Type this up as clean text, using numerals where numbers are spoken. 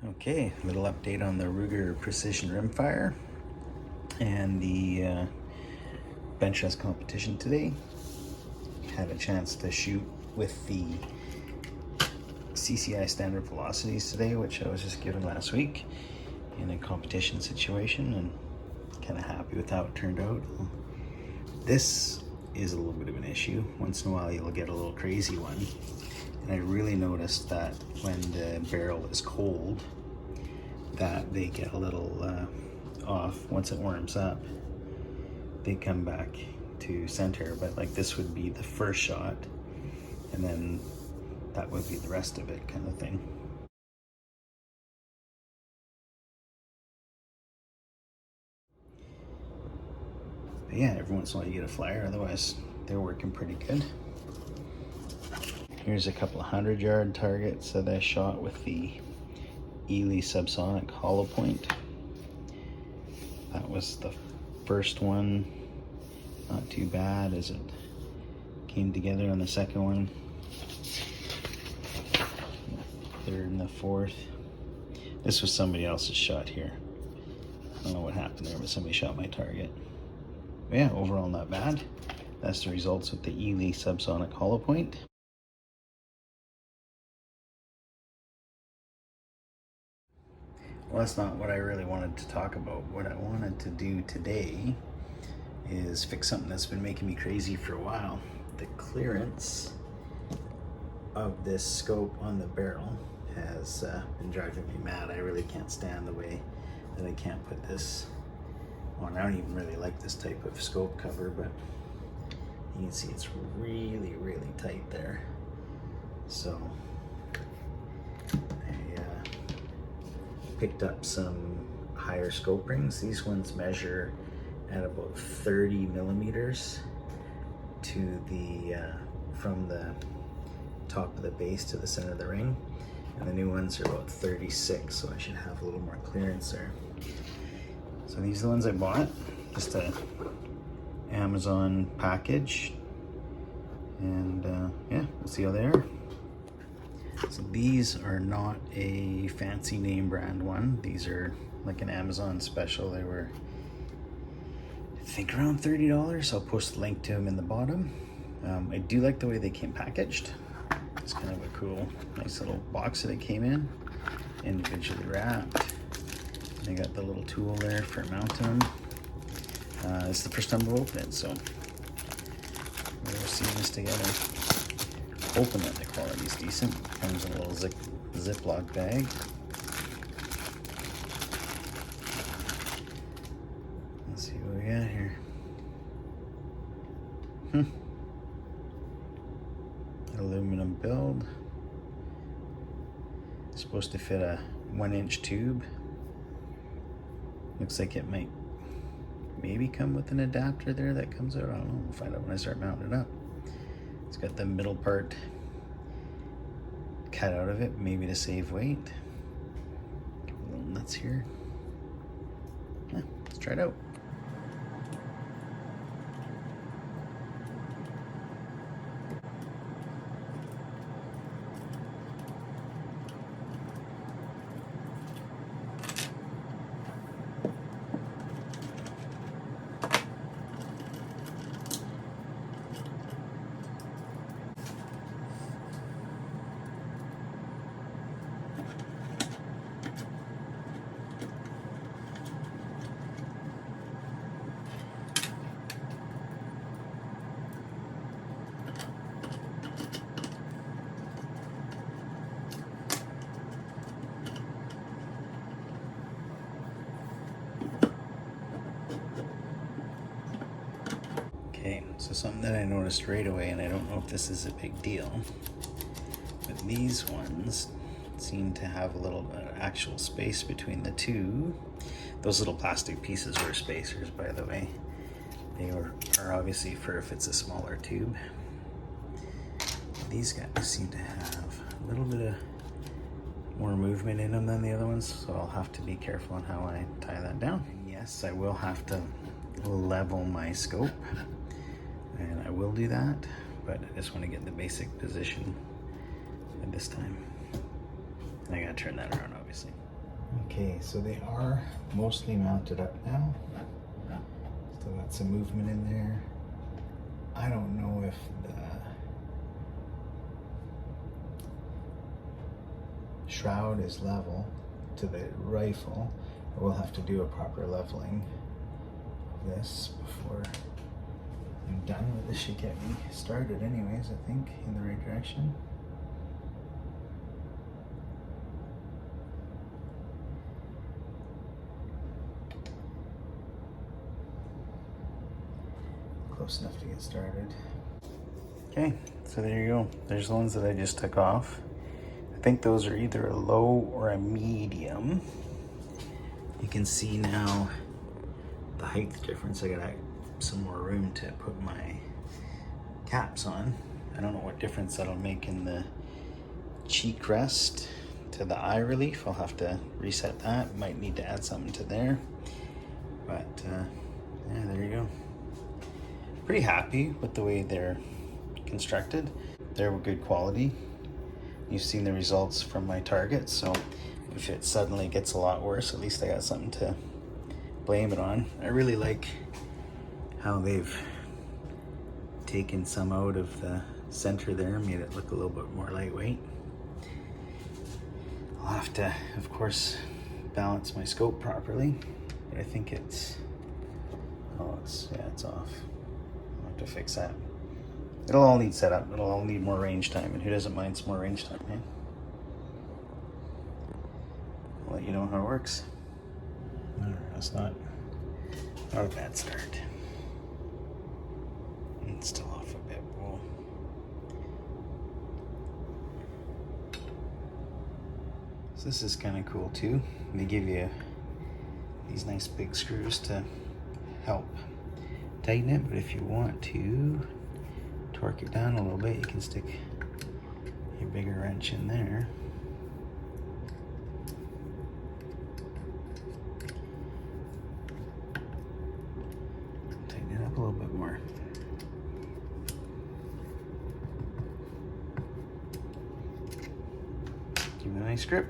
Okay, a little update on the Ruger Precision Rimfire and the bench test competition today. Had a chance to shoot with the CCI standard velocities today, which I was just given last week in a competition situation, and kind of happy with how it turned out. This is a little bit of an issue. Once in a while you'll get a little crazy one. And I really noticed that when the barrel is cold, that they get a little off. Once it warms up, they come back to center. But like this would be the first shot, and then that would be the rest of it, kind of thing. But yeah, every once in a while you get a flyer, otherwise they're working pretty good. Here's a couple of 100-yard targets that I shot with the Eley subsonic hollow point. That was the first one. Not too bad as it came together on the second one. The third and the fourth. This was somebody else's shot here. I don't know what happened there, but somebody shot my target. But yeah, overall not bad. That's the results with the Eley subsonic hollow point. Well, that's not what I really wanted to talk about. What I wanted to do today is fix something that's been making me crazy for a while. The clearance of this scope on the barrel has been driving me mad. I really can't stand the way that I can't put this on. I don't even really like this type of scope cover, but you can see it's really, really tight there. So picked up some higher scope rings. These ones measure at about 30 millimeters to the from the top of the base to the center of the ring, and the new ones are about 36, so I should have a little more clearance there. So these are the ones I bought, just a Amazon package, and yeah, we'll see how they are. So these are not a fancy name brand one. These are like an Amazon special. They were, I think, around $30. I'll post a link to them in the bottom. I do like the way they came packaged. It's kind of a cool, nice little box that it came in, individually wrapped. They got the little tool there for mounting them. It's the first time I've opened it, so we're seeing this together. Hoping that the quality is decent. Comes in a little Ziploc bag. Let's see what we got here. Aluminum build. It's supposed to fit a 1-inch tube. Looks like it might maybe come with an adapter there that comes out. I don't know. We'll find out when I start mounting it up. It's got the middle part cut out of it, maybe to save weight. A couple little nuts here. Yeah, let's try it out. Okay, so something that I noticed right away, and I don't know if this is a big deal, but these ones seem to have a little bit of actual space between the two. Those little plastic pieces were spacers, by the way. They are obviously for if it's a smaller tube. These guys seem to have a little bit of more movement in them than the other ones, so I'll have to be careful on how I tie that down. And yes, I will have to level my scope, and I will do that, but I just want to get the basic position at this time. And I gotta turn that around, obviously. Okay, so they are mostly mounted up now. Still got some movement in there. I don't know if the shroud is level to the rifle. We'll have to do a proper leveling of this before I'm done, but this should get me started anyways, I think, in the right direction. Close enough to get started. Okay, so there you go. There's the ones that I just took off. I think those are either a low or a medium. You can see now the height difference. I got some more room to put my caps on. I don't know what difference that'll make in the cheek rest to the eye relief. I'll have to reset that. Might need to add something to there. But yeah, there you go. Pretty happy with the way they're constructed. They're good quality. You've seen the results from my targets, so if it suddenly gets a lot worse, at least I got something to blame it on. I really like how they've taken some out of the center there, made it look a little bit more lightweight. I'll have to, of course, balance my scope properly, but I think it's, it's off. I'll have to fix that. It'll all need setup. It'll all need more range time, and who doesn't mind some more range time, eh? I'll let you know how it works. Alright, that's not a bad start. It's still off a bit. Whoa. So this is kind of cool too. They give you these nice big screws to help tighten it, but if you want to torque it down a little bit, you can stick your bigger wrench in there. Tighten it up a little bit more. Give it a nice grip.